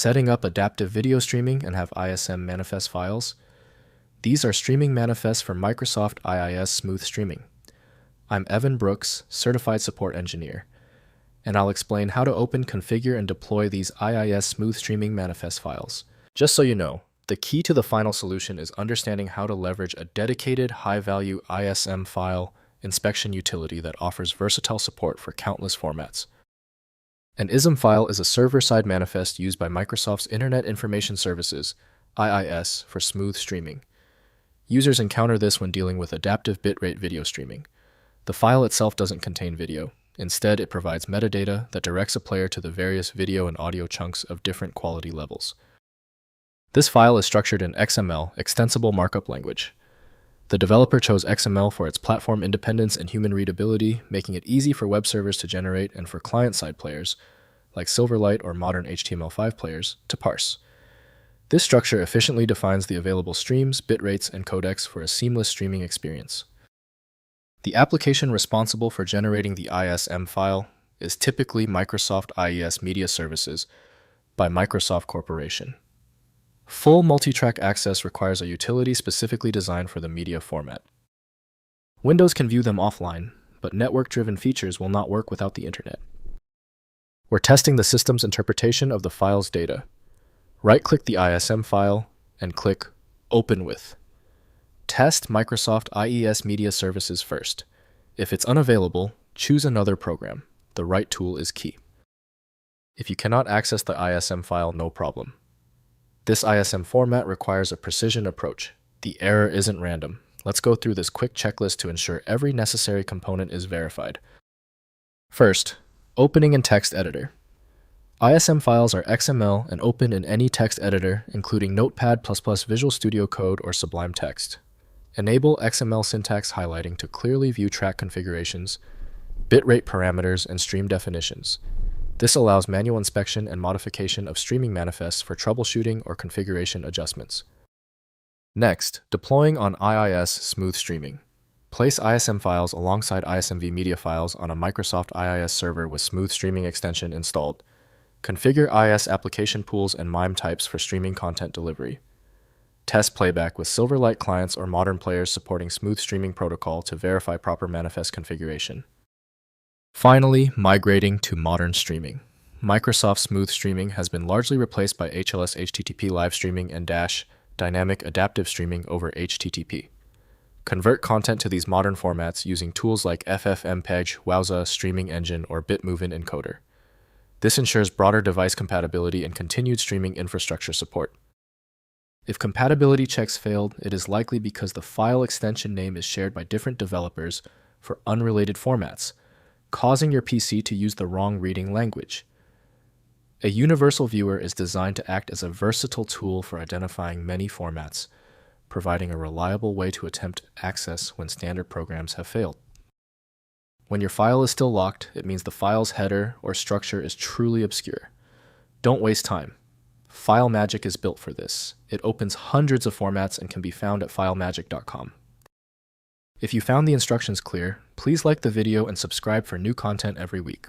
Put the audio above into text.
setting up adaptive video streaming and have ISM manifest files. These are streaming manifests for Microsoft IIS Smooth Streaming. I'm Evan Brooks, Certified Support Engineer, and I'll explain how to open, configure, and deploy these IIS Smooth Streaming manifest files. Just so you know, the key to the final solution is understanding how to leverage a dedicated high-value ISM file inspection utility that offers versatile support for countless formats. An ISM file is a server-side manifest used by Microsoft's Internet Information Services, IIS, for smooth streaming. Users encounter this when dealing with adaptive bitrate video streaming. The file itself doesn't contain video. Instead, it provides metadata that directs a player to the various video and audio chunks of different quality levels. This file is structured in XML, Extensible Markup Language. The developer chose XML for its platform independence and human readability, making it easy for web servers to generate and for client-side players, like Silverlight or modern HTML5 players, to parse. This structure efficiently defines the available streams, bitrates, and codecs for a seamless streaming experience. The application responsible for generating the ISM file is typically Microsoft IES Media Services by Microsoft Corporation. Full multi-track access requires a utility specifically designed for the media format. Windows can view them offline, but network-driven features will not work without the internet. We're testing the system's interpretation of the file's data. Right-click the ISM file and click Open With. Test Microsoft IES Media Services first. If it's unavailable, choose another program. The right tool is key. If you cannot access the ISM file, no problem. This ISM format requires a precision approach. The error isn't random. Let's go through this quick checklist to ensure every necessary component is verified. First, opening in text editor. ISM files are XML and open in any text editor, including Notepad++, Visual Studio Code, or Sublime Text. Enable XML syntax highlighting to clearly view track configurations, bitrate parameters, and stream definitions. This allows manual inspection and modification of streaming manifests for troubleshooting or configuration adjustments. Next, deploying on IIS Smooth Streaming. Place ISM files alongside ISMV media files on a Microsoft IIS server with Smooth Streaming extension installed. Configure IIS application pools and MIME types for streaming content delivery. Test playback with Silverlight clients or modern players supporting Smooth Streaming protocol to verify proper manifest configuration. Finally, migrating to modern streaming. Microsoft Smooth Streaming has been largely replaced by HLS HTTP live streaming and dynamic adaptive streaming over HTTP. Convert content to these modern formats using tools like FFmpeg, Wowza, Streaming Engine, or Bitmovin Encoder. This ensures broader device compatibility and continued streaming infrastructure support. If compatibility checks failed, it is likely because the file extension name is shared by different developers for unrelated formats, causing your PC to use the wrong reading language. A universal viewer is designed to act as a versatile tool for identifying many formats, providing a reliable way to attempt access when standard programs have failed. When your file is still locked, it means the file's header or structure is truly obscure. Don't waste time. FileMagick is built for this. It opens hundreds of formats and can be found at filemagick.com. If you found the instructions clear, please like the video and subscribe for new content every week.